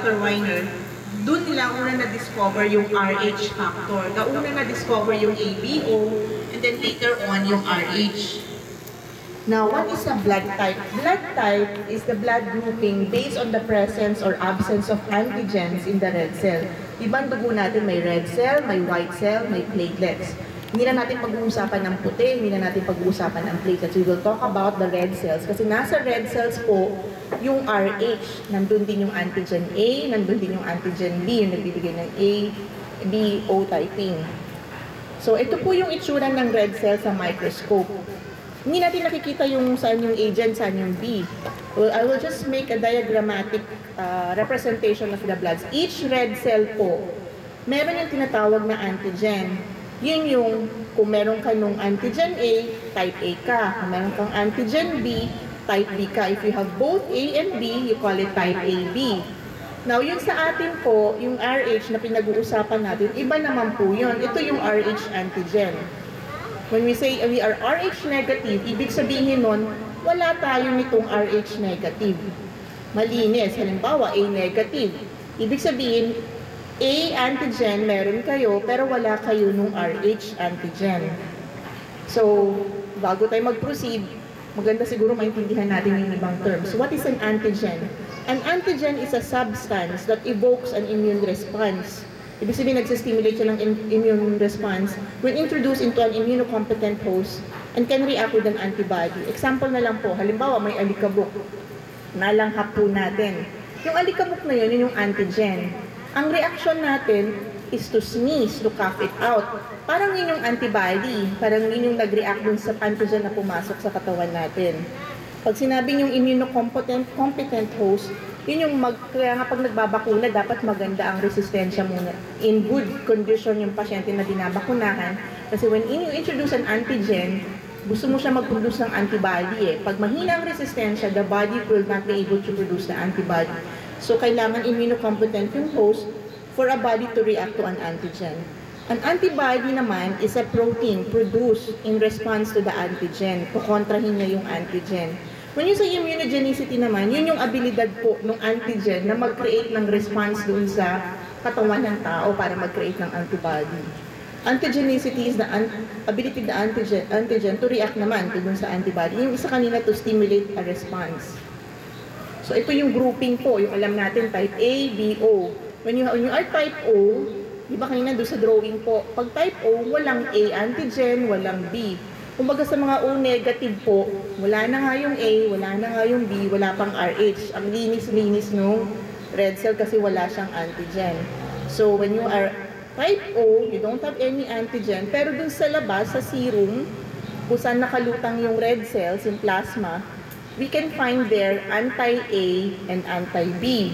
Dr. Weiner, doon nila una na-discover yung RH factor. Una na-discover yung ABO, and then later on yung RH. Now, what is a blood type? Blood type is the blood grouping based on the presence or absence of antigens in the red cell. Ibang dugo natin may red cell, may white cell, may platelets. Hindi na natin pag-uusapan ng puti, hindi na natin pag-uusapan ng platelets. We will talk about the red cells kasi nasa red cells po yung RH. Nandun din yung antigen A, nandun din yung antigen B, yung nagbibigay ng A, B, O typing. So, ito po yung itsura ng red cell sa microscope. Hindi natin nakikita yung saan yung agent, saan yung B. Well, I will just make a diagrammatic representation of the bloods. Each red cell po, meron yung tinatawag na antigen. Yun yung, kung meron ka nung antigen A, type A ka. Kung meron kang antigen B, type B ka. If you have both A and B, you call it type AB. Now, yung sa atin po, yung RH na pinag-uusapan natin, iba naman po yun. Ito yung RH antigen. When we say we are RH negative, ibig sabihin nun, wala tayo nitong RH negative. Malinis. Halimbawa, A negative. Ibig sabihin, A antigen meron kayo, pero wala kayo nung RH antigen. So, bago tayo mag-proceed, maganda siguro maintindihan natin yung ibang terms. What is an antigen? An antigen is a substance that evokes an immune response. Ibig sabihin, nagsistimulate siya ng immune response when introduced into an immunocompetent host and can react with an antibody. Example na lang po, halimbawa may alikabok. Nalanghap po natin. Yung alikabok na yun, yun yung antigen. Ang reaction natin is to sneeze, to cough it out. Parang yun yung antibody. Parang yun yung nag-react dun sa antigen na pumasok sa katawan natin. Pag sinabing yung immunocompetent host, yun yung kaya nga pag nagbabakuna, dapat maganda ang resistensya muna. In good condition yung pasyente na binabakunahan. Kasi when you introduce an antigen, gusto mo siya mag-produce ng antibody eh. Pag mahina ang resistensya, the body will not be able to produce the antibody. So kailangan immunocompetent yung host for a body to react to an antigen. An antibody naman is a protein produced in response to the antigen. Kukontrahin niya yung antigen. When you say immunogenicity naman, yun yung abilidad po ng antigen na mag-create ng response dun sa katawan ng tao para mag-create ng antibody. Antigenicity is the ability of the antigen to react naman dun sa antibody. Yung isa kanina to stimulate a response. So ito yung grouping po, yung alam natin type A, B, O. When you are type O, di ba kanina doon sa drawing po, pag type O, walang A antigen, walang B. Kumbaga sa mga O negative po, wala na nga yung A, wala na nga yung B, wala pang RH. Ang linis-linis nung red cell kasi wala siyang antigen. So when you are type O, you don't have any antigen, pero dun sa labas, sa serum, kung saan nakalutang yung red cells, yung plasma, we can find there anti-A and anti-B.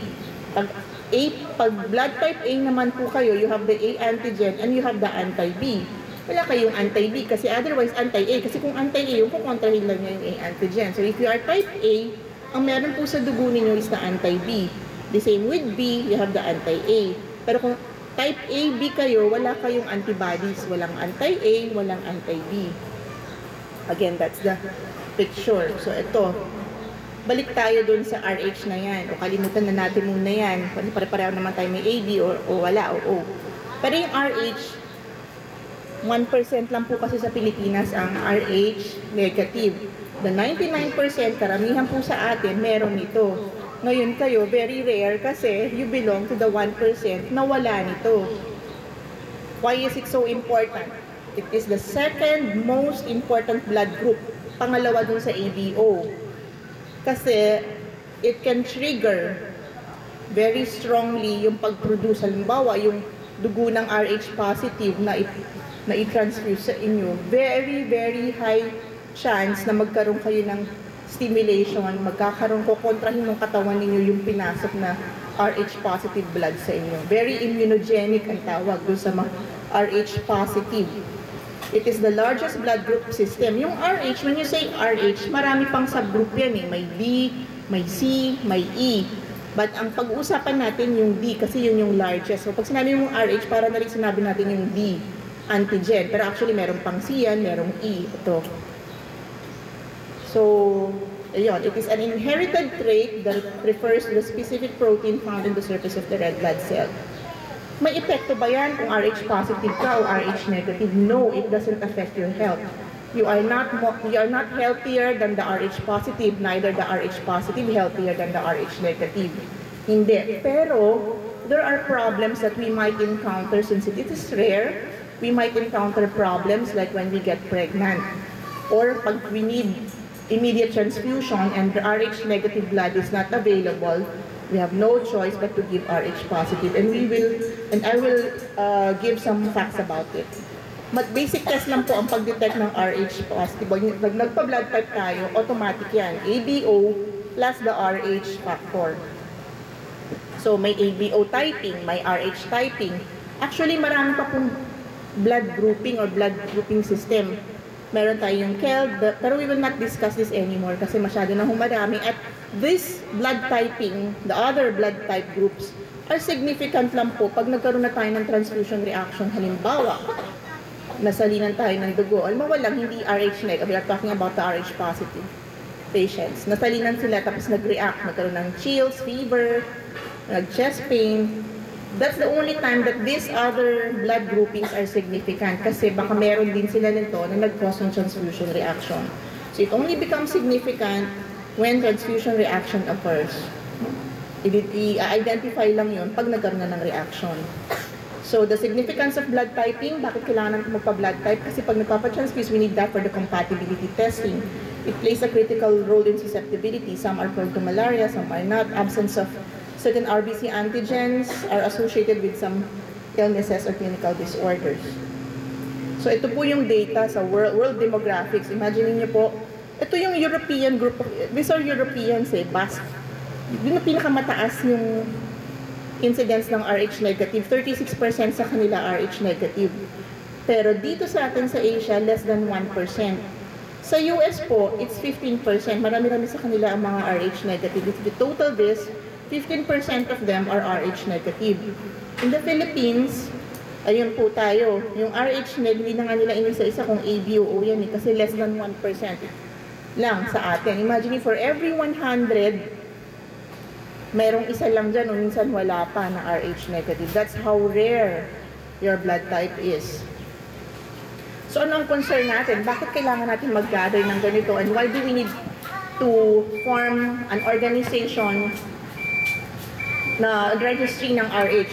Pag blood type A naman po kayo, you have the A antigen and you have the anti-B. Wala kayong anti-B kasi otherwise anti-A. Kasi kung anti-A, yung kukontrahin lang niya yung A antigen. So if you are type A, ang meron po sa dugo ninyo is the anti-B. The same with B, you have the anti-A. Pero kung type A, B kayo, wala kayong antibodies. Walang anti-A, walang anti-B. Again, that's the picture. So ito, balik tayo dun sa RH na yan. O kalimutan na natin muna yan. Pare-pareho naman tayo may AB o wala o O. Pero yung RH, 1% lang po kasi sa Pilipinas ang RH negative. The 99%, karamihan po sa atin, meron nito. Ngayon kayo, very rare kasi you belong to the 1% na wala nito. Why is it so important? It is the second most important blood group. Pangalawa dun sa ABO. Kasi it can trigger very strongly yung pag-produce. Halimbawa, yung dugo ng RH positive na i-transfuse sa inyo, very, very high chance na magkaroon kayo ng stimulation, kukontrahin ng katawan ninyo yung pinasok na RH positive blood sa inyo. Very immunogenic ang tawag doon sa RH positive. It is the largest blood group system. Yung RH, when you say RH, marami pang subgroup yan eh. May B, may C, may E. But ang pag-uusapan natin yung D kasi yun yung largest. So pag sinabi mong RH, para na rin sinabi natin yung D. Antigen. Pero actually, meron pang C yan, merong E. Ito. So, Ayun, it is an inherited trait that refers to the specific protein found in the surface of the red blood cell. May epekto ba yan kung Rh positive ka o Rh negative? No, it doesn't affect your health. You are not healthier than the Rh positive, neither the Rh positive healthier than the Rh negative. Hindi. Pero, there are problems that we might encounter since it is rare. We might encounter problems like when we get pregnant or pag we need immediate transfusion and the Rh negative blood is not available, we have no choice but to give Rh positive. And I will give some facts about it. Basic test lang po ang pag-detect ng Rh positive. Pag nagpa-blood type tayo, automatic yan. ABO plus the Rh factor. So may ABO typing, may Rh typing. Actually, marami pa pong blood grouping or blood grouping system. Meron tayong KELD, pero we will not discuss this anymore kasi masyado na humarami. At this blood typing, the other blood type groups, are significant lang po pag nagkaroon na tayo ng transfusion reaction. Halimbawa, nasalinan tayo ng dugo. Alam mo, walang hindi Rh negative. We are talking about the Rh positive patients. Nasalinan sila tapos nag-react. Nagkaroon ng chills, fever, nag-chest pain. That's the only time that these other blood groupings are significant kasi baka meron din sila nito na nag-cause ng transfusion reaction. So it only becomes significant when transfusion reaction occurs. I-identify lang yun pag nagkaroon na ng reaction. So the significance of blood typing, bakit kailangan natin magpa-blood type? Kasi pag nagpapa-transfuse, we need that for the compatibility testing. It plays a critical role in susceptibility. Some are prone to malaria, some are not. Absence of certain RBC antigens are associated with some illnesses or clinical disorders. So ito po yung data sa world demographics. Imagine niyo po, ito yung European group of, these are Europeans Basque. Yun ang pinakamataas yung incidence ng Rh negative. 36% sa kanila Rh negative. Pero dito sa atin sa Asia, less than 1%. Sa US po, it's 15%. Marami-rami sa kanila ang mga Rh negative. If you total this, 15% of them are Rh negative. In the Philippines, ayun po tayo, yung Rh negative, hindi na nga nila inisa-isa kung ABO yan kasi less than 1% lang sa atin. Imagine for every 100, merong isa lang dyan o minsan wala pa na Rh negative. That's how rare your blood type is. So ano ang concern natin? Bakit kailangan natin mag-gather ng ganito? And why do we need to form an organization na registry ng Rh?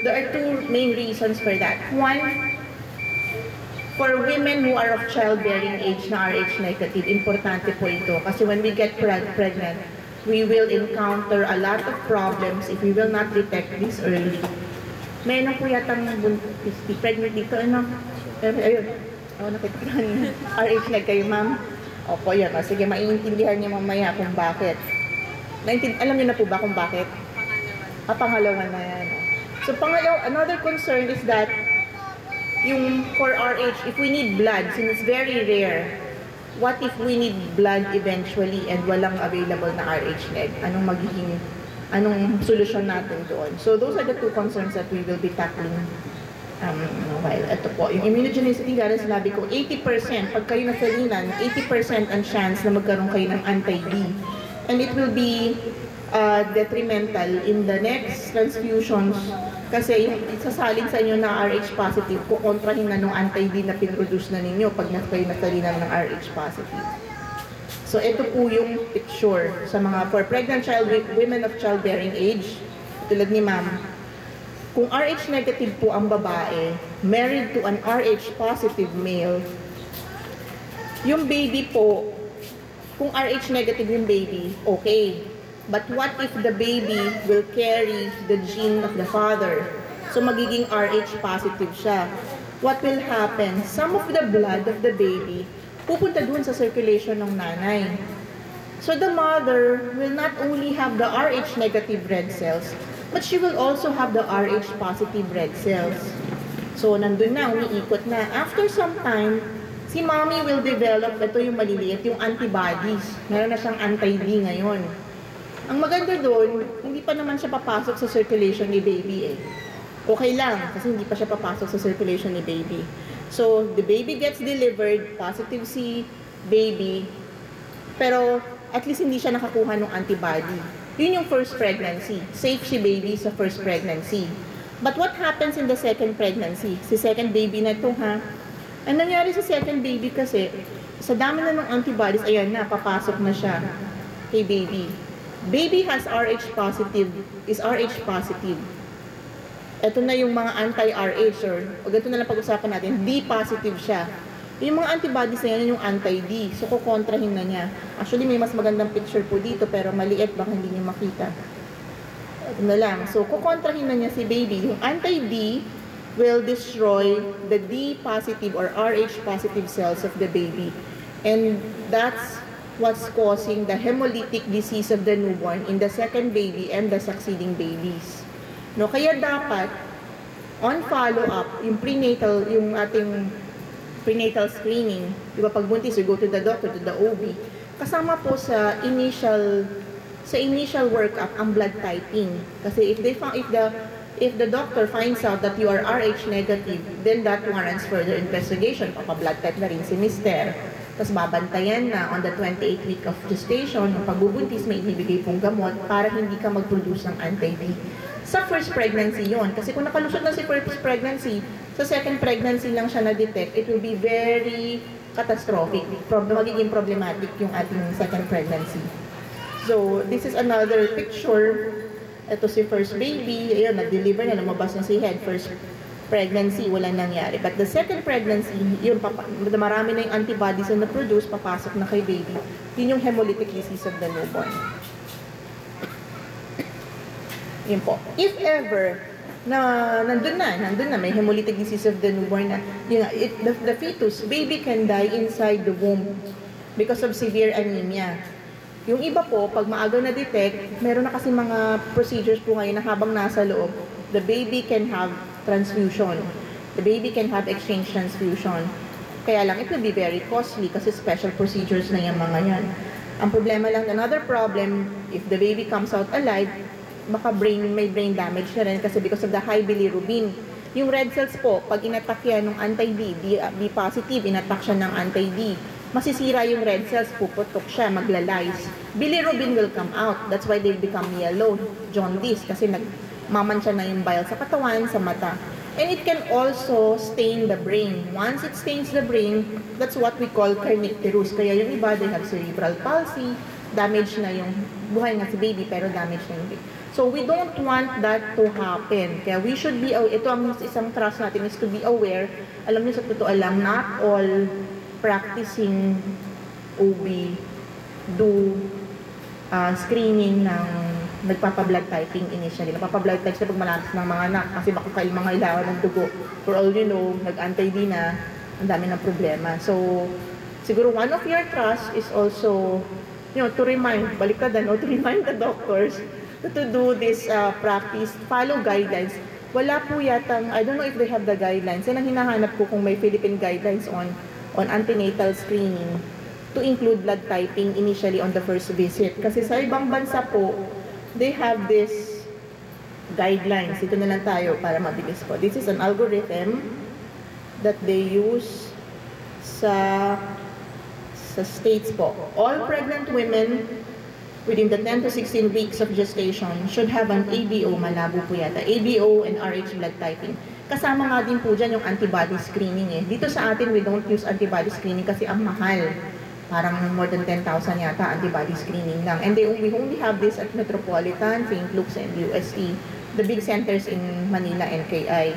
There are two main reasons for that. One, for women who are of childbearing age na Rh negative, importante po ito. Kasi when we get pregnant, we will encounter a lot of problems if we will not detect this early. Meron po yatang pregnant dito, ano? Ayun. Nakita ko lang. Rh neg kayo, ma'am? Opo, yan. Sige, maiintindihan niyo mamaya kung bakit. Alam niyo na po ba kung bakit? Pangalawa na yan. So, another concern is that yung for Rh, if we need blood, since it's very rare, what if we need blood eventually and walang available na Rh neg? Anong solusyon natin doon? So, those are the two concerns that we will be tackling. Ito po, yung immunogenicity, gano'n sinabi ko, 80%, pag kayo nasalinan, 80% ang chance na magkaroon kayo ng anti-D. And it will be detrimental in the next transfusions kasi yung isasalin sa inyo na Rh positive, kukontrahin na nung anti-D na pinroduce na ninyo pag kayo nasalinan ng Rh positive. So ito po yung picture sa mga for pregnant women of childbearing age, tulad ni ma'am. Kung Rh negative po ang babae, married to an Rh positive male, yung baby po, kung Rh negative yung baby, okay. But what if the baby will carry the gene of the father? So magiging Rh positive siya. What will happen? Some of the blood of the baby pupunta dun sa circulation ng nanay. So the mother will not only have the Rh negative red cells, but she will also have the Rh positive red cells. So nandun na, umiikot na. After some time, si mommy will develop, ito yung maliliit, yung antibodies. Meron na siyang anti-D ngayon. Ang maganda doon, hindi pa naman siya papasok sa circulation ni baby Okay lang, kasi hindi pa siya papasok sa circulation ni baby. So, the baby gets delivered, positive si baby, pero at least hindi siya nakakuha ng antibody. Yun yung first pregnancy. Safe si baby sa first pregnancy. But what happens in the second pregnancy? Si second baby na to ha. Ang nangyari sa second baby kasi, sa dami na ng antibodies, ayan na, papasok na siya kay baby. Baby has Rh positive, is Rh positive. Ito na yung mga anti-Rh, or ito na lang pag-usapan natin, D positive siya. Yung mga antibodies na yan, yung anti-D. So, kukontrahin na niya. Actually, may mas magandang picture po dito, pero maliit, baka hindi niyo makita. Ito na lang. So, kukontrahin na niya si baby. Yung anti-D will destroy the D positive or Rh positive cells of the baby. And that's what's causing the hemolytic disease of the newborn in the second baby and the succeeding babies. No, kaya dapat, on follow-up, yung prenatal, yung ating prenatal screening, di ba pag buntis, we go to the doctor, to the OB, kasama po sa initial workup ang blood typing. Kasi if the doctor finds out that you are Rh negative, then that warrants further investigation. Papa-blood type na rin si mister. Tapos babantayan na on the 28th week of gestation, ng pagbubuntis, may ibibigay pong gamot para hindi ka mag-produce ng anti-D. Sa first pregnancy yon. Kasi kung nakalusot na si first pregnancy, sa second pregnancy lang siya na-detect, it will be very catastrophic. Magiging problematic yung ating second pregnancy. So, this is another picture. Ito si first baby. Ayun, nag-deliver na, lumabas na si head. First pregnancy, wala nangyari. But the second pregnancy, yun, marami na yung antibodies na na-produce, papasok na kay baby. Yun yung hemolytic disease of the newborn. Yun po. If ever, nandun na, may hemolytic disease of the newborn na, yun, the fetus, baby can die inside the womb because of severe anemia. Yung iba po, pag maaga na-detect, meron na kasi mga procedures po ngayon na habang nasa loob, the baby can have transfusion. The baby can have exchange transfusion. Kaya lang, it will be very costly kasi special procedures na yung mga yan. Ang problema lang, another problem, if the baby comes out alive, baka may brain damage na rin kasi because of the high bilirubin. Yung red cells po, pag inattack yan ng anti-D, B positive, inattack siya ng anti-D, masisira yung red cells, puputok siya, maglalays. Bilirubin will come out. That's why they become yellow, jaundice, kasi nagmamansya na yung bile sa katawan, sa mata. And it can also stain the brain. Once it stains the brain, that's what we call kernicterus. Kaya yung iba, they have cerebral palsy, damage na yung buhay nga si baby, pero damage na yung baby. So, we don't want that to happen. Kaya we should be, ito ang isang trust natin is to be aware. Alam niyo sa totoo lang, not all practicing OB do screening ng nagpapa-blood typing initially. Nagpapa-blood type sila pag malapit ng mga anak kasi baka kail mga ilawan ng dugo. For all you know, nag-anti-D na, ang dami ng problema. So, siguro one of your trust is also, to remind, baliktadan, to remind the doctors to do this practice, follow guidelines. Wala po yatang, I don't know if they have the guidelines. Yan ang hinahanap ko kung may Philippine guidelines on antenatal screening to include blood typing initially on the first visit. Kasi sa ibang bansa po, they have this guidelines. Ito na lang tayo para mabilis po. This is an algorithm that they use sa states po. All pregnant women within the 10 to 16 weeks of gestation should have an ABO, malabo po yata, ABO and Rh blood typing. Kasama nga din po dyan yung antibody screening eh. Dito sa atin, we don't use antibody screening kasi ang mahal. Parang more than 10,000 yata antibody screening lang. And we only have this at Metropolitan, St. Luke's, and UST, the big centers in Manila and KI.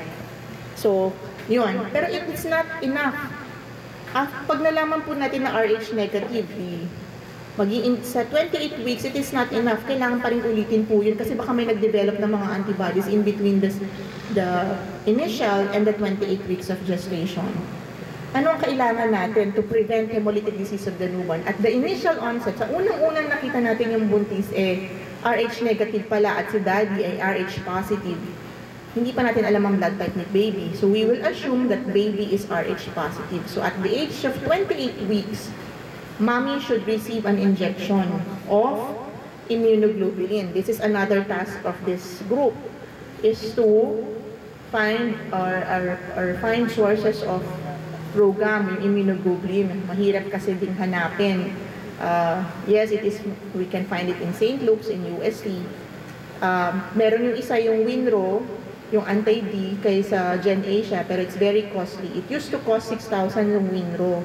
So, yun. Pero it's not enough. Pag nalaman po natin na Rh negative, sa 28 weeks, it is not enough. Kailangan pa rin ulitin po yun kasi baka may nag-develop ng mga antibodies in between the initial and the 28 weeks of gestation. Ano ang kailangan natin to prevent hemolytic disease of the newborn? At the initial onset, sa unang-unang nakita natin yung buntis, Rh negative pala at si daddy ay Rh positive. Hindi pa natin alam ang blood type ni baby. So we will assume that baby is Rh positive. So at the age of 28 weeks, mommy should receive an injection of immunoglobulin. This is another task of this group, is to find or find sources of program, yung immunoglobulin. Mahirap kasi ding hanapin. Yes, it is. We can find it in St. Luke's, in UST. Meron yung isa yung Winro, yung anti-D kaysa Gen Asia, pero it's very costly. It used to cost 6,000 yung Winro.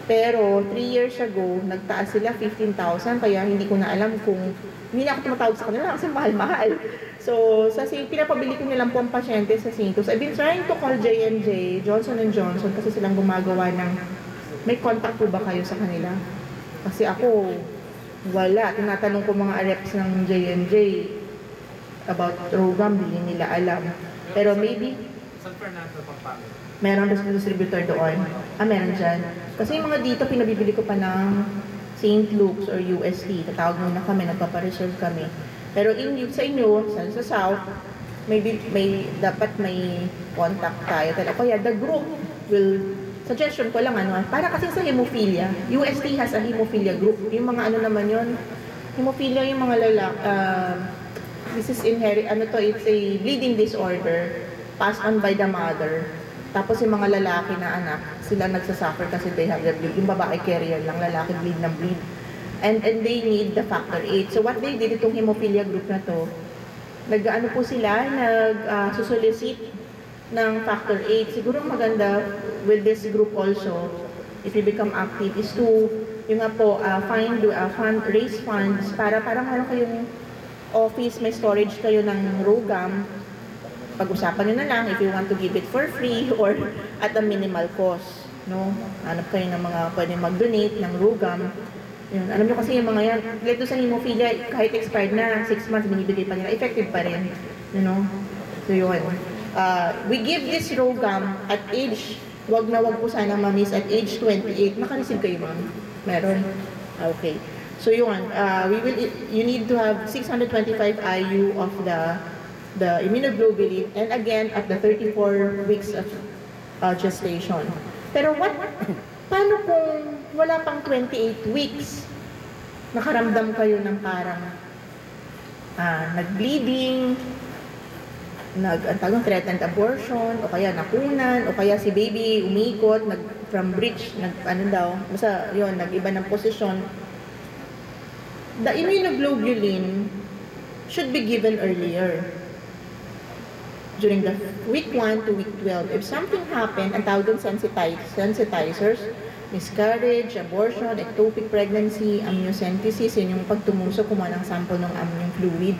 Pero 3 years ago, nagtaas sila 15,000, kaya hindi ko na alam kung, hindi na ako tumatawag sa kanila kasi mahal-mahal. So, pinapabili ko nilang po ang pasyente sa St. Luke's. I've been trying to call J&J, Johnson & Johnson, kasi silang gumagawa ng, may contact po ba kayo sa kanila? Kasi ako, wala. Tinatanong ko mga reps ng J&J about Rogam, hindi nila alam. Pero maybe, San Fernando, Pampanga. meron distributor doon. Meron dyan. Kasi yung mga dito, pinabibili ko pa ng St. Luke's or UST. Tatawag muna kami, nagpapareserve kami. Pero sa inyo, sa South, dapat may contact tayo. Kaya the group will, suggestion ko lang, para kasi sa hemophilia, UST has a hemophilia group. Yung mga naman yun, hemophilia yung mga this is it's a bleeding disorder passed on by the mother. Tapos yung mga lalaki na anak, sila nagsasuffer kasi they have the bleed. Yung babae carrier lang, lalaki bleed ng bleed. And they need the factor 8. So what they did, itong hemophilia group na to, po sila, nag-solicit ng factor 8. Siguro maganda with this group also, if you become active, is to, yung nga po, raise funds para parang meron kayong office, may storage kayo ng Rogam. Pag-usapan nyo na lang if you want to give it for free or at a minimal cost. No? Hanap kayo ng mga pwede mag-donate ng Rogam. Yun. Alam nyo kasi yung mga yan, like sa hemophilia, kahit expired na, 6 months, binibigay pa nila, effective pa rin. You know? So yun. We give this Rogam at age, wag na wag po sana mamis, at age 28. Naka-receive kayo, ma'am? Meron? Okay. So yun, you need to have 625 IU of the immunoglobulin, and again at the 34 weeks of gestation. Pero paano kung wala pang 28 weeks, nakaramdam kayo ng parang nag-bleeding, threatened abortion, o kaya nakunan, o kaya si baby umikot, from breech, basta yun, nag-iba ng posisyon. The immunoglobulin should be given earlier. During the week 1 to week 12. If something happened, ang tawag doon sensitizers, miscarriage, abortion, ectopic pregnancy, amniocentesis, yun yung pagtumuso, kumuha ng sample ng amnion fluid.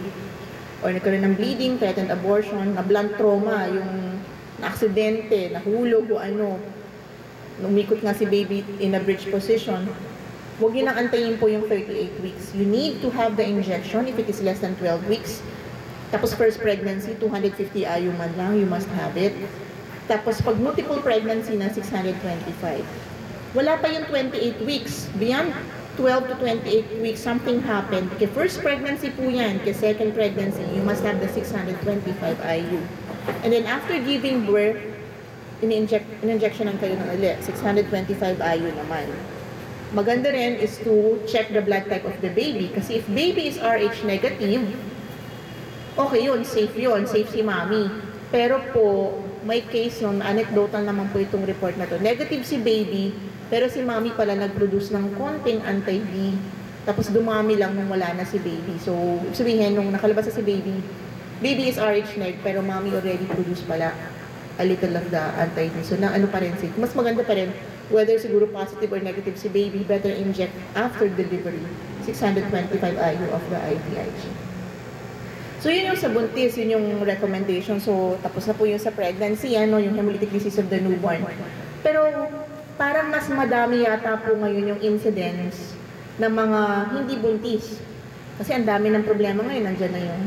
Or nagkaroon ng bleeding, threatened abortion, na-blunt trauma, yung na-aksidente, nahulog o umikot nga si baby in a breech position. Huwag yun ang antayin po yung 38 weeks. You need to have the injection if it is less than 12 weeks. Tapos first pregnancy, 250 IU man lang, you must have it. Tapos pag multiple pregnancy na 625. Wala pa yung 28 weeks. Beyond 12 to 28 weeks, something happened. Kaya first pregnancy po yan, kaya second pregnancy, you must have the 625 IU. And then after giving birth, in-injectionan kayo ng ulit, 625 IU naman. Maganda rin is to check the blood type of the baby. Kasi if baby is Rh negative, okay yun, safe si mami. Pero po, may case yun, anecdotal naman po itong report na to. Negative si baby, pero si mami pala nag-produce ng konting anti-D, tapos dumami lang nung wala na si baby. So, sabihin, nung nakalabas na si baby is Rh neg, pero mami already produced pala a little of the anti-D. So, pa rin mas maganda pa rin, whether siguro positive or negative si baby, better inject after delivery, 625 IU of the IVIG. So, yun yung sa buntis, yun yung recommendation. So, tapos na po yung sa pregnancy, yung hemolytic disease of the newborn. Pero, parang mas madami yata po ngayon yung incidence ng mga hindi buntis. Kasi ang dami ng problema ngayon, nandiyan na yung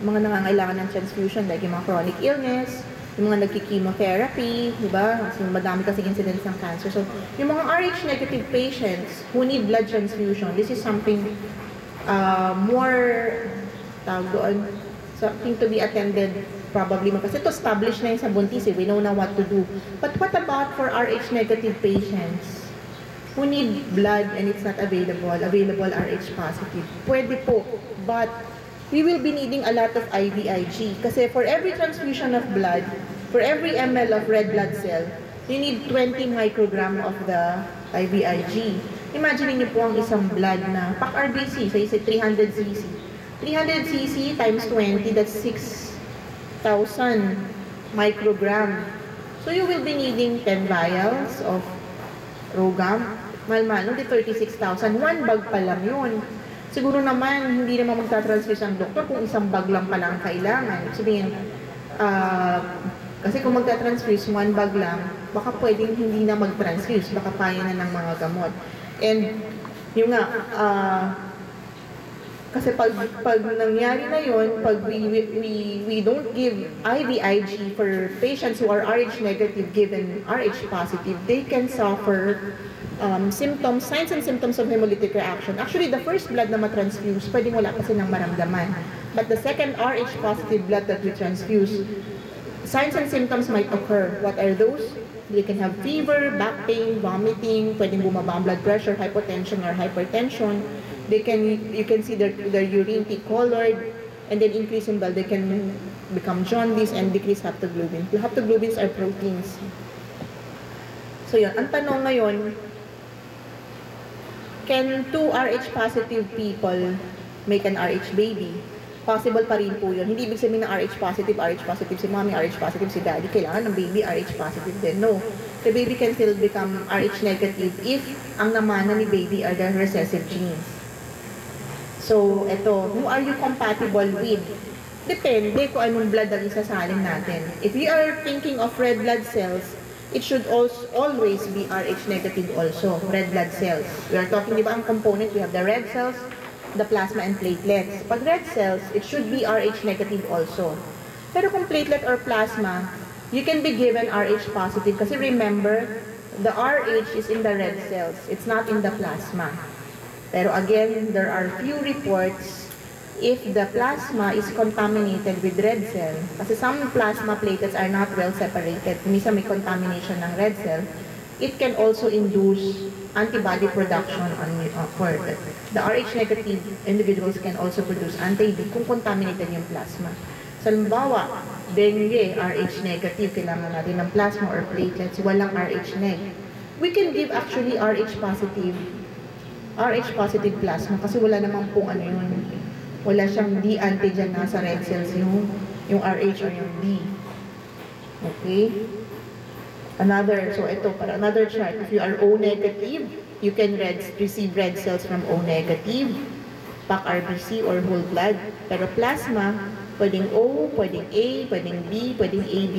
mga nangangailangan ng transfusion, like yung mga chronic illness, yung mga nagki-chemotherapy, di ba? Kasi madami kasi incidence ng cancer. So, yung mga Rh negative patients who need blood transfusion, this is something more something to be attended probably kasi ito established na yung sa buntis, we know na what to do. But what about for Rh negative patients who need blood and it's not available Rh positive? Pwede po, but we will be needing a lot of IVIG kasi for every transfusion of blood, for every ml of red blood cell, you need 20 microgram of the IVIG. Imagine niyo po ang isang blood na PAC-RBC, say 300cc. 300cc times 20, that's 6,000 microgram. So you will be needing 10 vials of Rogam. Mahal-mahal, di 36,000. One bag pa lang yun. Siguro naman, hindi naman magta-transfuse ang doktor kung isang bag lang pala ang kailangan. Sabihin, kasi kung magta-transfuse, one bag lang, baka pwedeng hindi na mag-transfuse, baka kaya na ng mga gamot. And, yung nga, kasi pag nangyari na yun, pag we don't give IVIG for patients who are Rh negative given Rh positive, they can suffer symptoms, signs and symptoms of hemolytic reaction. Actually, the first blood na matransfuse, pwedeng wala kasi nang maramdaman. But the second Rh positive blood that we transfuse, signs and symptoms might occur. What are those? They can have fever, back pain, vomiting, pwedeng bumaba ang blood pressure, hypotension or hypertension. You can see their urine tea-colored, and then increase in blood. They can become jaundice and decrease haptoglobin. The haptoglobins are proteins. So yun, ang tanong ngayon, can 2 Rh positive people make an Rh baby? Possible pa rin po yun. Hindi ibig sabihin na Rh positive si mommy, Rh positive si daddy. Kailangan ng baby Rh positive din. No. The baby can still become Rh negative if ang namana ni baby are the recessive genes. So, eto, who are you compatible with? Depende kung anong blood ang isasalin natin. If we are thinking of red blood cells, it should also always be Rh negative also, red blood cells. We are talking, di ba, ang component, we have the red cells, the plasma, and platelets. Pag red cells, it should be Rh negative also. Pero kung platelet or plasma, you can be given Rh positive kasi remember, the Rh is in the red cells, it's not in the plasma. Pero again, there are few reports if the plasma is contaminated with red cell, kasi some plasma platelets are not well separated, minsan may contamination ng red cell, it can also induce antibody production for the Rh negative individuals can also produce anti-D kung contaminated yung plasma. So, halimbawa, dengue, Rh negative, kailangan natin ng plasma or platelets, walang Rh neg. We can give actually Rh positive plasma kasi wala namang pong ano yun, wala siyang D antigen na sa red cells yung Rh or yung D. Okay? So ito, para another chart. If you are O negative, you can receive red cells from O negative, PAC-RBC or whole blood. Pero plasma, pwedeng O, pwedeng A, pwedeng B, pwedeng AB,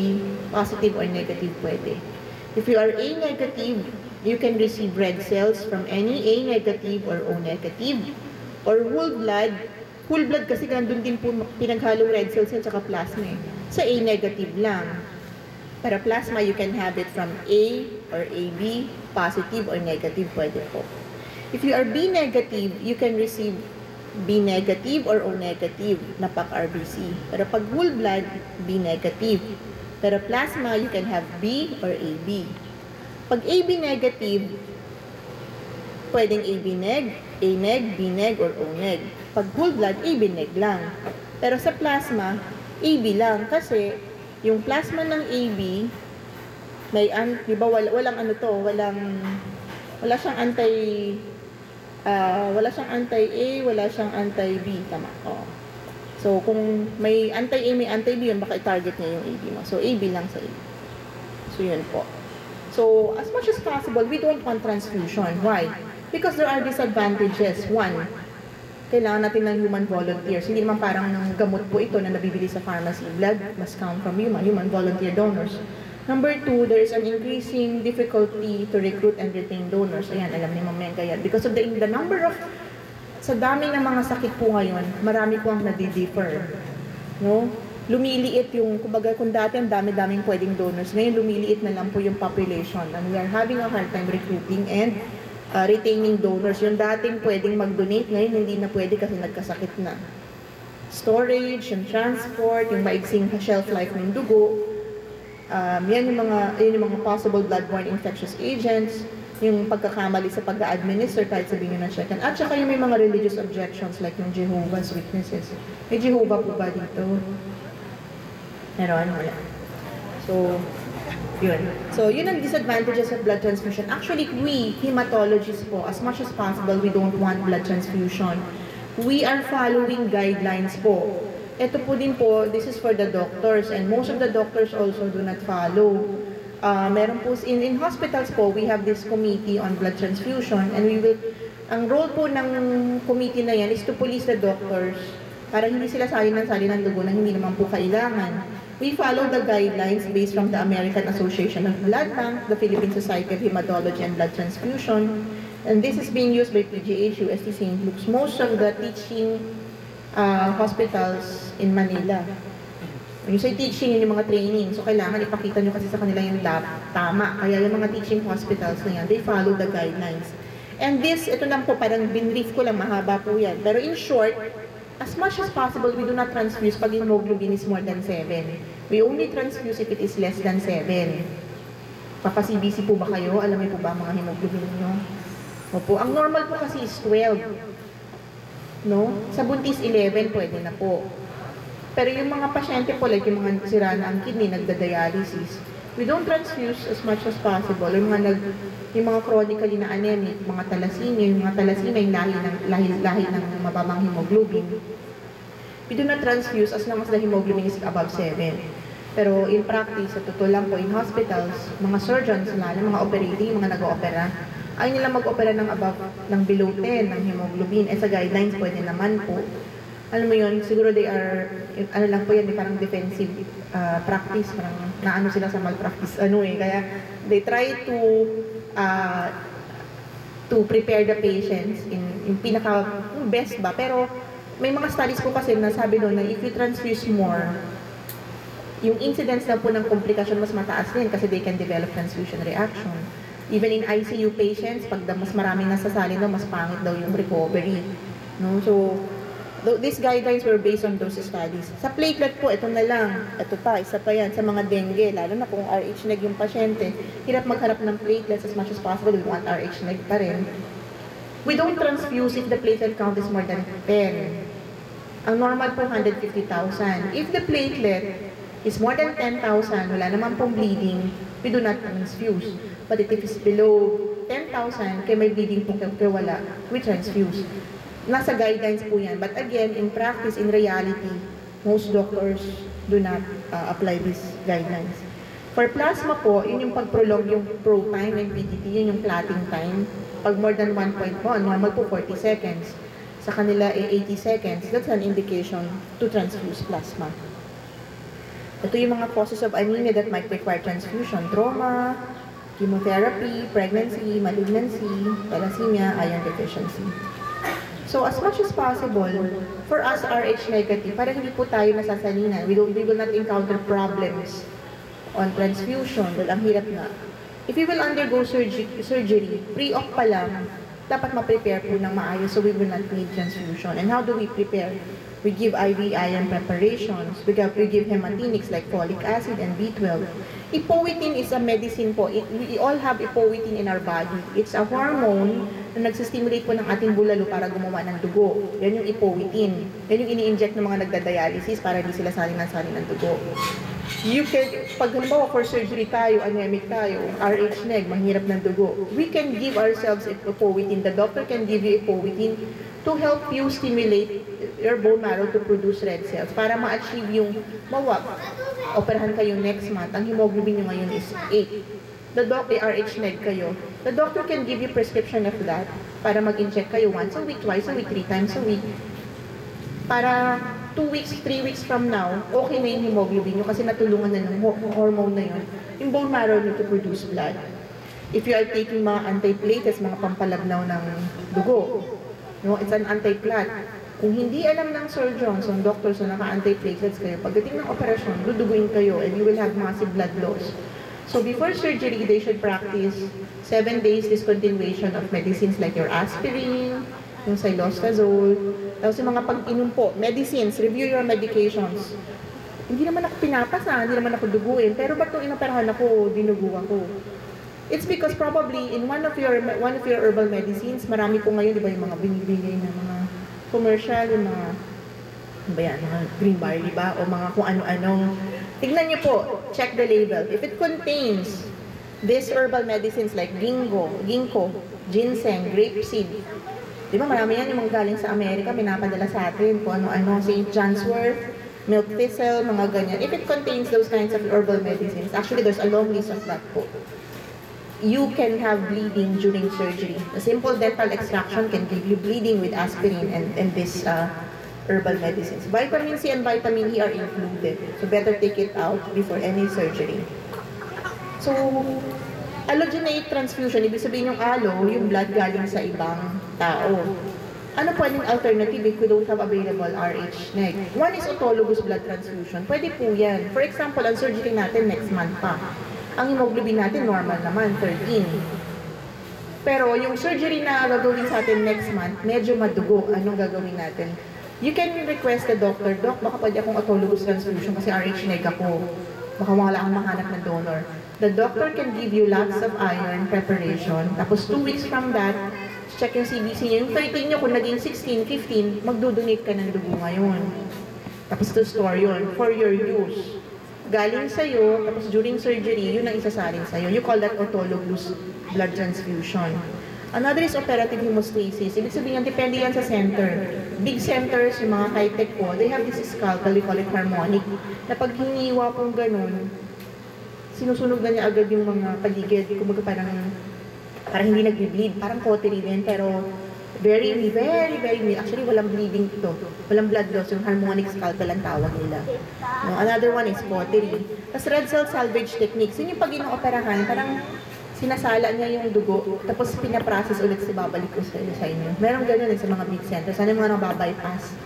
positive or negative pwede. If you are A negative, you can receive red cells from any A negative or O negative. Or whole blood. Whole blood kasi nandun din po pinaghalong red cells yan tsaka plasma eh. Sa A negative lang. Pero plasma, you can have it from A or AB, positive or negative, pwede po. If you are B negative, you can receive B negative or O negative na PAC-RBC. Pero pag whole blood, B negative. Pero plasma, you can have B or AB. Pag AB negative, pwedeng AB neg, A neg, B neg, or O neg. Pag whole blood, AB neg lang. Pero sa plasma, AB lang kasi yung plasma ng AB may di ba walang ano to, wala siyang anti-A, wala siyang anti-B, tama. Oh. So kung may anti-A, may anti-B yun, baka i-target niya yung AB mo. So AB lang sa AB. So yun po. So as much as possible, we don't want transfusion. Why? Because there are disadvantages. One, kailangan natin ng human volunteers. Hindi naman parang gamot po ito na nabibili sa pharmacy. Blood must come from human volunteer donors. Number two, there is an increasing difficulty to recruit and retain donors. Ayan, alam ni Ma'am Menka yan. Because of the number of, sa dami ng mga sakit po ngayon, marami po ang nadi-differ. No? Lumiliit yung, kumbaga kung dati ang dami-daming pwedeng donors, ngayon lumiliit na lang po yung population. And we are having a hard time recruiting and retaining donors. Yung dating pwedeng mag-donate, ngayon hindi na pwede kasi nagkasakit na. Storage, yung transport, yung maigsing shelf life ng dugo, yan yung mga possible bloodborne infectious agents, yung pagkakamali sa pag-administer kahit sabihin nyo na check. At saka yung may mga religious objections like yung Jehovah's Witnesses. May Jehovah po ba dito? Meron, wala. So, Yun. So, yun ang disadvantages of blood transfusion. Actually, we, hematologists po, as much as possible, we don't want blood transfusion. We are following guidelines po. Ito po din po, this is for the doctors, and most of the doctors also do not follow. Meron po, in hospitals po, we have this committee on blood transfusion, and we will, ang role po ng committee na yan is to police the doctors para hindi sila salin ng dugo na hindi naman po kailangan. We follow the guidelines based from the American Association of Blood Bank, the Philippine Society of Hematology and Blood Transfusion, and this is being used by PGH, UST St. Luke's, most of the teaching hospitals in Manila. When you say teaching, yun yung mga training, so kailangan ipakita nyo kasi sa kanila yung tama. Kaya yung mga teaching hospitals na yan, they follow the guidelines. And this, ito lang po, parang binrief ko lang, mahaba po yan. Pero in short, as much as possible, we do not transfuse pag hemoglobin is more than 7. We only transfuse if it is less than 7. Papa-CBC po ba kayo? Alam niyo po ba ang mga hemoglobin niyo? Opo. Ang normal po kasi is 12. No? Sa buntis 11, pwede na po. Pero yung mga pasyente po, like yung mga sira na ang kidney, nagda-dialysis, we don't transfuse as much as possible. Yung mga chronically na anemic, mga thalassemia, yung lahi ng mababang hemoglobin. We do not transfuse as long as the hemoglobin is above 7. Pero in practice, sa totoo lang po, in hospitals, mga surgeons, mga operating, mga nag-oopera, ayaw nila mag-opera ng below 10 ng hemoglobin. Sa guidelines, pwede naman po. Alam mo yun, siguro they are, ano lang po yan, parang defensive practice, parang naano sila sa malpractice, kaya they try to prepare the patients in pinaka best ba, pero may mga studies po kasi na sabi doon na if you transfuse more, yung incidence na po ng komplikasyon mas mataas din kasi they can develop transfusion reaction. Even in ICU patients, pag mas maraming nasasalin daw, mas pangit daw yung recovery. No? So, these guidelines were based on those studies. Sa platelet po, ito na lang. Ito pa, isa pa yan. Sa mga dengue, lalo na kung RH neg yung pasyente, hirap magharap ng platelets as much as possible. We want RH neg pa rin. We don't transfuse if the platelet count is more than 10. Ang normal po, 150,000. If the platelet is more than 10,000, wala naman pong bleeding, we do not transfuse. But if it is below 10,000, kaya may bleeding po kaya wala, we transfuse. Nasa guidelines po yan. But again, in practice, in reality, most doctors do not apply these guidelines. For plasma po, yun yung pag-prolong yung pro time and PTT, yun yung clotting time. Pag more than 1.1, normal po 40 seconds. Sa kanila 80 seconds. That's an indication to transfuse plasma. Ito yung mga causes of anemia that might require transfusion. Trauma, chemotherapy, pregnancy, malignancy, thalassemia, iron deficiency. So as much as possible, for us RH negative, para hindi po tayo nasasalinan, we will not encounter problems on transfusion, dahil ang hirap na. If we will undergo surgery, pre-op pa lang, dapat ma-prepare po ng maayos so we will not need transfusion. And how do we prepare? We give IV iron preparations, we give hematinics like folic acid and B12. Ipoetin is a medicine po. We all have ipoetin in our body. It's a hormone na nagsistimulate po ng ating bulalo para gumawa ng dugo. Yan yung ipoetin. Yan yung ini-inject ng mga nagda-dialysis para hindi sila saling ng dugo. You can, pag halimbawa for surgery tayo, anemic tayo, RH neg, mahirap ng dugo, we can give ourselves ipoetin. The doctor can give you ipoetin to help you stimulate your bone marrow to produce red cells para ma-achieve yung operahan kayo next month. Ang hemoglobin nyo ngayon is 8. The RH neg kayo. The doctor can give you prescription of that para mag-inject kayo once a week, twice a week, 3 times a week. Para 2 weeks, 3 weeks from now, okay na yung hemoglobin nyo kasi natulungan na ng hormone na yun. Yung bone marrow nyo to produce blood. If you are taking mga antiplatelets, mga pampalabnaw ng dugo, no, it's an anti-clot. Kung hindi alam ng surgeons, ng doctors na naka-antiplatelets kayo, pagdating ng operasyon, duduguin kayo and you will have massive blood loss. So before surgery, they should practice 7 days discontinuation of medicines like your aspirin, yung silostazole, tapos yung mga pag-inom po, medicines, review your medications. Hindi naman ako pinapasa, hindi naman ako duguin, pero ba't nung inoperahan ako, dinugo ako? It's because probably in one of your herbal medicines, marami po ngayon, di ba, yung mga binibigay na mga commercial, yung mga, ano ba yan, mga green barley ba, o mga kung ano-anong Tignan niyo po, check the label. If it contains these herbal medicines like ginkgo, ginseng, grapeseed, di ba marami yan yung mga galing sa Amerika, pinapadala sa atin kung ano-ano, St. John's wort, milk thistle, mga ganyan. If it contains those kinds of herbal medicines, actually there's a long list of that po. You can have bleeding during surgery. A simple dental extraction can give you bleeding with aspirin and this herbal medicines. Vitamin C and vitamin E are included. So better take it out before any surgery. So, allogeneic transfusion, ibig sabihin yung alo, yung blood galing sa ibang tao. Ano po yung alternative if we don't have available RH neg? One is autologous blood transfusion. Pwede po yan. For example, ang surgery natin next month pa. Ang hemoglobin natin normal naman, 13. Pero yung surgery na gagawin sa atin next month, medyo madugo. Anong gagawin natin? You can request the doctor, Doc, baka pwede akong autologous transfusion kasi RH neg ako. Baka wala akong mahanap ng donor. The doctor can give you lots of iron preparation. Tapos 2 weeks from that, check yung CBC niyo. Yung 13 niyo, kung naging 16, 15, magdodonate ka ng dugo ngayon. Tapos to store yun for your use. Galing sa'yo, tapos during surgery, yun ang isasalin sa'yo. You call that autologous blood transfusion. Another is operative hemostasis. Ibig sabihin yan, depende yan sa center. Big centers, yung mga high-tech po, they have this scalpel, we call it harmonic, na pag hiniwa pong ganun, sinusunog na niya agad yung mga paligid. Kumbaga parang hindi nag-bleed. Parang cautery din, pero very, actually walang bleeding ito. Walang blood loss, yung harmonic scalpel ang tawag nila. No, another one is cautery. Tapos red cell salvage techniques. Yun yung pag inooperahan, parang sinasala niya yung dugo, tapos pinaprocess ulit sa babalik ko sa inyo. Meron ganyan sa mga big centers. Ano yung mga nababypass?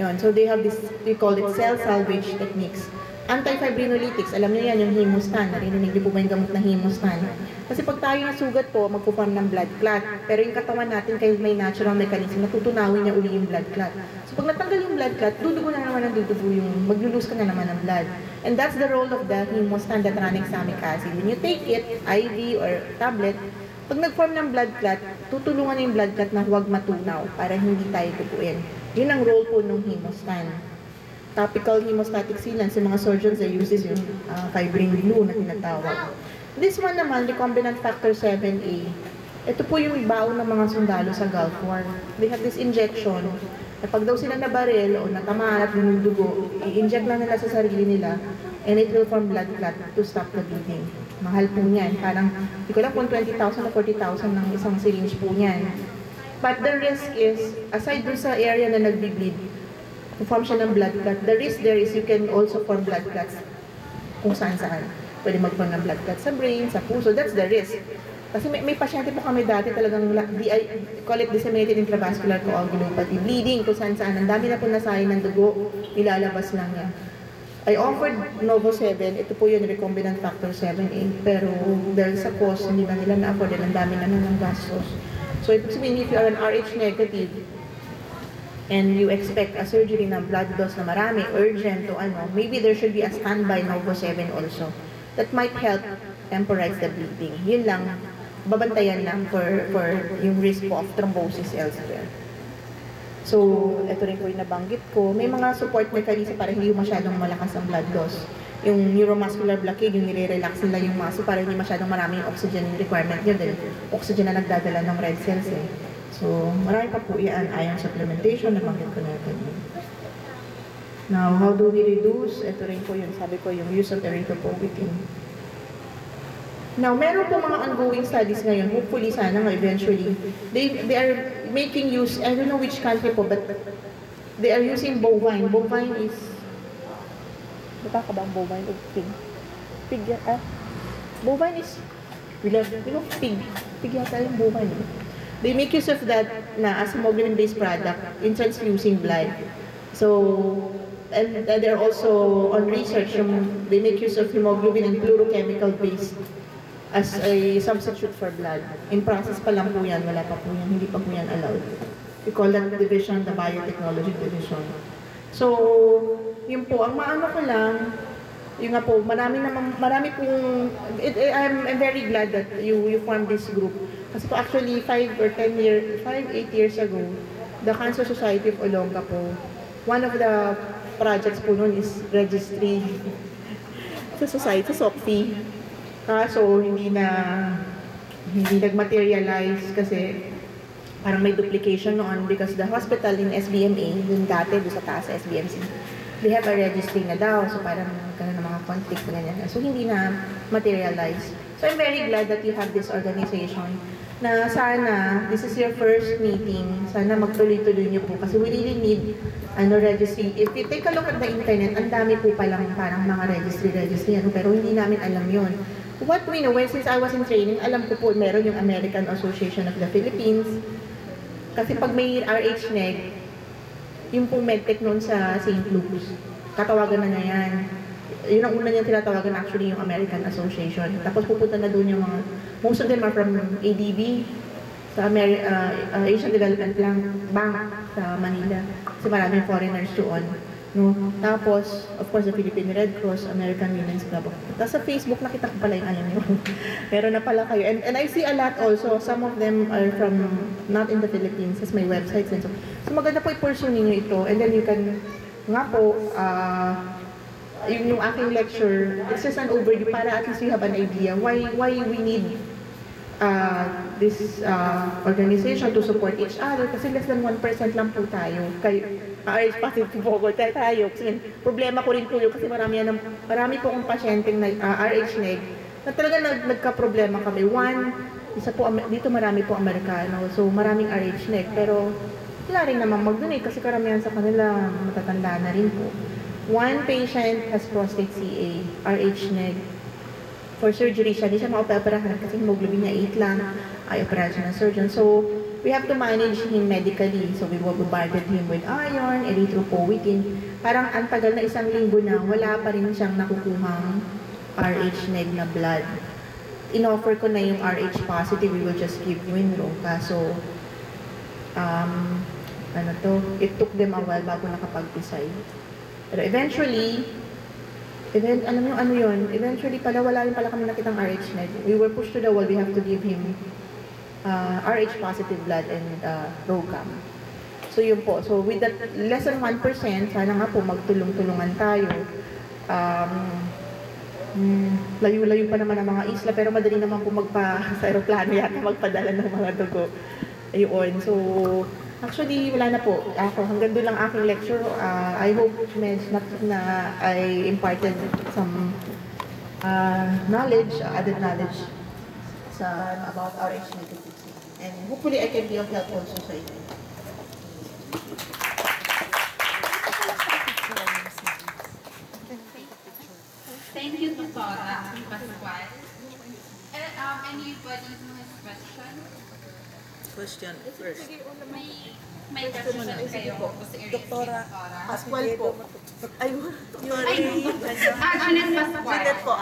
Ayun, so they have this, we call it cell salvage techniques. Antifibrinolytics, alam niyo yan, yung hemostan. Narinig niyo po ba yung gamot na hemostan? Kasi pag tayo nasugat po, magpo-form ng blood clot. Pero yung katawan natin, kahit may natural mechanism, natutunawin niya uli yung blood clot. So pag natanggal yung blood clot, dudugo na naman ang dudugo yung, maglulus ka na naman ng blood. And that's the role of the hemostan, the tranexamic acid. When you take it, IV or tablet, pag nag-form ng blood clot, tutulungan yung blood clot na huwag matunaw para hindi tayo duguin. Yun ang role po ng hemostan. Topical hemostatic sealants, yung mga surgeons they use is yung fibrin glue na tinatawag. This one naman, recombinant factor 7A. Ito po yung baon ng mga sundalo sa Gulf War. They have this injection na pag daw sila nabaril o natamaan at dugo, i-inject lang nila sa sarili nila and it will form blood clot to stop the bleeding. Mahal po niyan. Parang, hindi ko lang kung 20,000 o 40,000 ng isang syringe po niyan. But the risk is, aside dun sa area na nagbi-bleed, to form siya ng blood clot, the risk there is you can also form blood clots kung saan-saan. Pwede mag-form ng blood clot sa brain, sa puso, that's the risk. Kasi may pasyente po kami dati talagang, call it disseminated intravascular coagulopathy, bleeding kung saan-saan. Ang dami na po nasayang ng dugo, ilalabas lang niya. I offered Novo 7, ito po yun, recombinant factor 7A, pero dahil sa cost, hindi na nila na-afford, ang dami na ng gastos. So ibig sabihin, if you are an RH negative, and you expect a surgery na blood loss na marami, urgent to ano, maybe there should be a standby Novo 7 also. That might help temporize the bleeding. Yun lang, babantayan lang for yung risk po of thrombosis elsewhere. So, ito rin po yung nabanggit ko. May mga support mechanism para hindi masyadong malakas ang blood loss. Yung neuromuscular blockade, yung nire-relax nila yung muscle para hindi masyadong maraming oxygen requirement yun. Dahil oxygen na nagdadala ng red cells eh. So, marami pa po yan, iron supplementation, nabanggit ko na ito. Now, how do we reduce? Ito rin po yung, sabi ko, yung use of erythropoietin. Now, meron po mga ongoing studies ngayon, hopefully sana nga eventually, they are making use, I don't know which country po, but they are using bovine. Bovine is, baka ka ba ang bovine o pig? Pig, bovine is, pig. Pig yata yung bovine. They make use of that na as hemoglobin-based product in transfusing blood. So, and they're also on research, they make use of hemoglobin and fluorochemical-based as a substitute for blood. In process pa lang po yan, wala pa po yan, hindi pa po yan allowed. We call that division, the biotechnology division. So, yun po, ang maano ko lang, yun nga po, marami pong, I'm very glad that you formed this group. Kasi po actually 8 years ago, the Cancer Society of Olonga po, one of the projects po noon is registry. sa society, sa SOCFI. Kaso hindi nag-materialize kasi parang may duplication noon because the hospital in SBMA, yung dati doon sa taas sa SBMC, they have a registry na daw. So parang ganun ng mga conflicts na ganyan. So hindi na materialize. So I'm very glad that you have this organization na sana, this is your first meeting, sana magtuloy-tuloy niyo po kasi we really need registry. If you take a look at the internet, ang dami po palang parang mga registry, pero hindi namin alam yon. What we know, since I was in training, alam ko po meron yung American Association of the Philippines. Kasi pag may RHNEG, yung pong medtech noon sa St. Luke's, katawagan na niya yan. Yun ang una niyang tinatawagan actually yung American Association. Tapos pupunta na doon yung mga, most of them are from ADB, sa Asian Development Bank sa Manila. Kasi maraming foreigners doon. No? Tapos, of course, the Philippine Red Cross, American Women's Club. Tapos sa Facebook, nakita ko pala yung alam nyo. Meron na pala kayo. And I see a lot also. Some of them are from, not in the Philippines, as my websites and so. So maganda po i-pursue ninyo ito. And then you can, nga po, yung aking lecture, it's just an overview para at least you have an idea why we need this organization to support each other kasi less than 1% lang po tayo. RH positive po tayo. Kasi problema ko rin po yun kasi marami po akong pasyenteng RH-neg na talaga nagka-problema kami. Isa po, dito marami po Amerikano, so maraming RH-neg. Pero wala rin naman mag-donate kasi karamihan sa kanila matatanda na rin po. One patient has prostate CA, RH-neg. For surgery siya, hindi siya ma-operahan kasi hemoglobin niya 8 lang, ay operation ng surgeon. So, we have to manage him medically. So, we bombarded him with iron, erythropoietin. Parang ang tagal na isang linggo na, wala pa rin siyang nakukuhang RH-neg na blood. In-offer ko na yung RH positive, we will just give Winro. Kaso, it took them a while bago nakapag-decide. Pero eventually, alam mo ano yun, eventually pala wala rin pala kami nakitang RH-neg. We were pushed to the wall, we have to give him RH positive blood and ROCAM. So yun po, so with that less than 1%, sana nga po magtulong-tulungan tayo. Layo-layo pa naman ang mga isla, pero madali naman po sa aeroplano yata magpadala ng mga dugo. Ayun, so actually, wala na po. Ako, hanggang doon lang aking lecture. I hope na I imparted some added knowledge about our HIV. And hopefully, I can be of help also sa inyo. Thank you, Dr. Pascual. Anybody who has questions? Question first. May question kayo. Doktora Pascual po. Ayun. Jeanette Pascual. Jeanette po.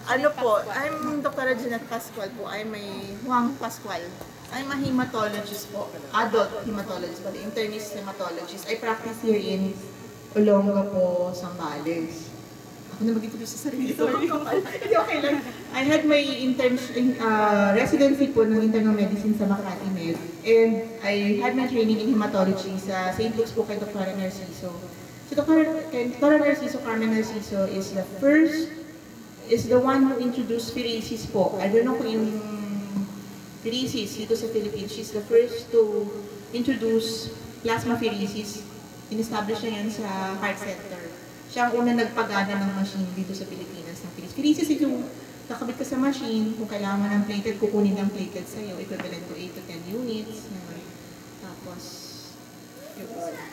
Ano po, I'm Dr. Jeanette Pascual po. I'm a Juan Pascual. I'm a hematologist po. Adult hematologist po. Internist hematologist. I practice here in Olonga po, Zambales. Ako na mag-introduce sa sarili. Sorry. Hindi, okay lang. I had my residency po ng internal medicine sa Makati Med. And I had my training in hematology sa St. Luke's po kay Dr. Narciso. Si Dr. Narciso, Carmen Narciso, is the one who introduced pheresis po. I don't know kung yung pheresis dito sa Philippines. She's the first to introduce plasma pheresis. In-establish niya yan sa heart center. Siya ang unang nagpagana ng machine dito sa Pilipinas ng pheresis. Pheresis is yung kakabit ka sa machine, kung kailangan ng platelet, kukunin ng platelet sa'yo, equivalent to 8 to 10 units. Tapos,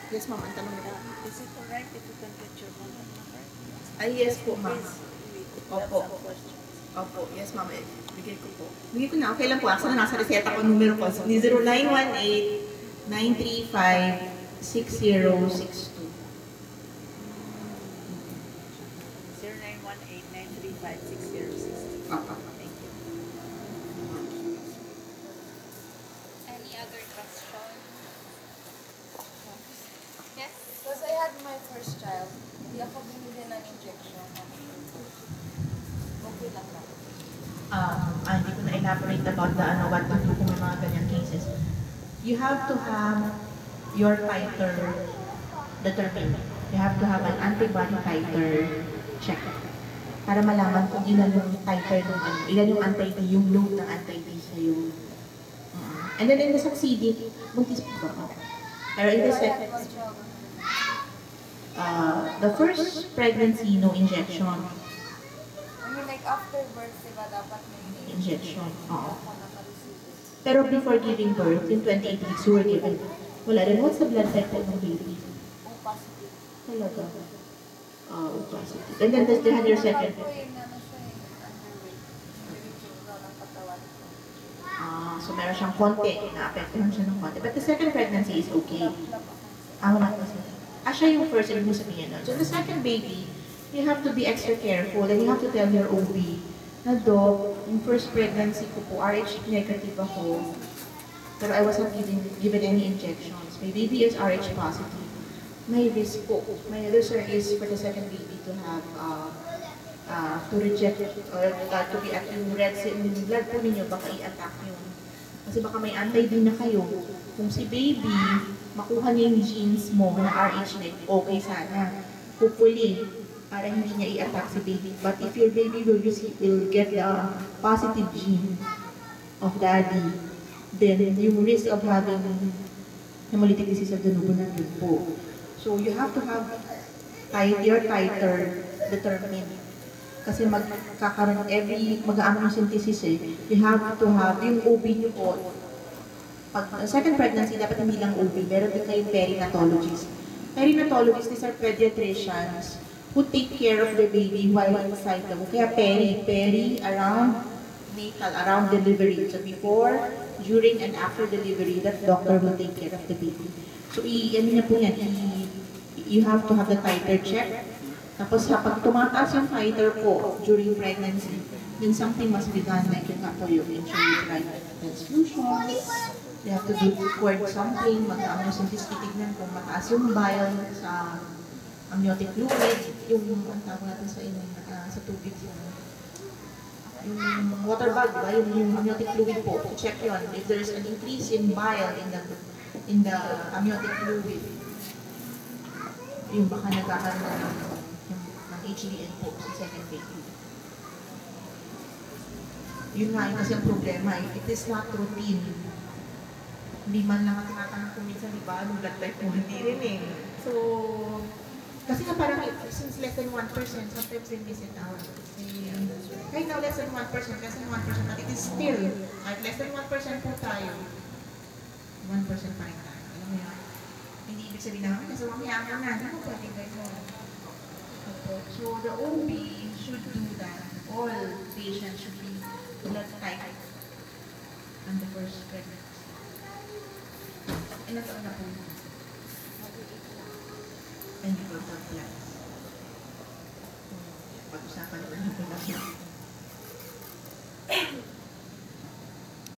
yes ma'am, ang tanong nila. Is it alright if you can get your contact number? Ay, yes po ma'am. Opo. Opo, Yes ma'am, bigay ko po. Bigay ko na, okay lang po. Actually, nasa reseta ko numero po. 0918-935-6062. 0918-935-6062. Thank you. Any other questions? Yes? Because I had my first child, hindi ako binili ng injection. Okay lang lang. Hindi ko na-elaborate about what to do kung may mga ganyang cases. You have to have your titer determined. You have to have an antibody titer check. para malaman kung ilan yung titer ng ano, ilan yung anti-D, yung load ng anti-D sa'yo. And then in the succeeding, buntis po ba? Pero in the second, the first pregnancy, no injection. I mean, like after birth, diba, dapat may Injection, oo. ako naka-receive. Pero before giving birth, yung 28 weeks, you were given. Wala rin. What's the blood type ng baby? O positive. Talaga. Positive. And then they had your second. Ako yung ano siya underweight. Yung daw ng katawan ko. So meron siyang konti, na-apektuhan siya ng konti. But the second pregnancy is okay. Wala kasi. Siya yung first, ibig mo sabihin nun. So the second baby, you have to be extra careful and you have to tell your OB na, Doc, yung first pregnancy ko po, RH negative ako. Pero I wasn't given any injections. My baby is RH positive. May risk po. My risk is for the second baby to have to reject or to be at yung red cell, yung blood po ninyo, baka i-attack yun. Kasi baka may anti-D na kayo. Kung si baby, makuha niya yung genes mo na RH negative, okay sana. Hopefully, para hindi niya i-attack si baby. But if your baby will get the positive gene of daddy, then yung risk of having hemolytic disease of the nubo nandun po. So you have to have your titer determined. Kasi magkakaroon mag-aano yung synthesis eh. You have to have yung OB nyo po. Pag second pregnancy, dapat hindi lang OB, meron din kayong perinatologist. Perinatologists, these are pediatricians who take care of the baby while inside the womb. Kaya peri around natal, around delivery. So before, during, and after delivery, that doctor will take care of the baby. So ano na po yan, you have to have the titer check. Tapos kapag tumataas yung titer po during pregnancy, then something must be done, like yung nga po yung intrauterine transfusions. You have to do cord something, mag-amniocentesis, titignan kung mataas yung bile sa amniotic fluid, yung ang tawag natin sa sa tubig, yung water bag, diba? Yung amniotic fluid po, to check yun. If there is an increase in bile in the amniotic fluid, yung baka nagkakaroon ng HDL po sa second baby. Yun nga yung kasi ang problema, it is not routine. Hindi man lang ang tinatanong kung minsan, di ba, anong blood type mo, hindi rin eh. So, kasi nga parang since less than 1%, sometimes they miss it out. Right now, less than 1%, but it is still, at less than 1% po tayo, 1% pa rin tayo. Alam mo yun? Hindi ibig sabihin namin, kasi mamaya na, hindi mo pwedeng gano'n. So the OB should do that. All patients should be blood type on the first pregnancy. Ilan taon na po? And you will have blood. Pag-usapan ko na po na siya.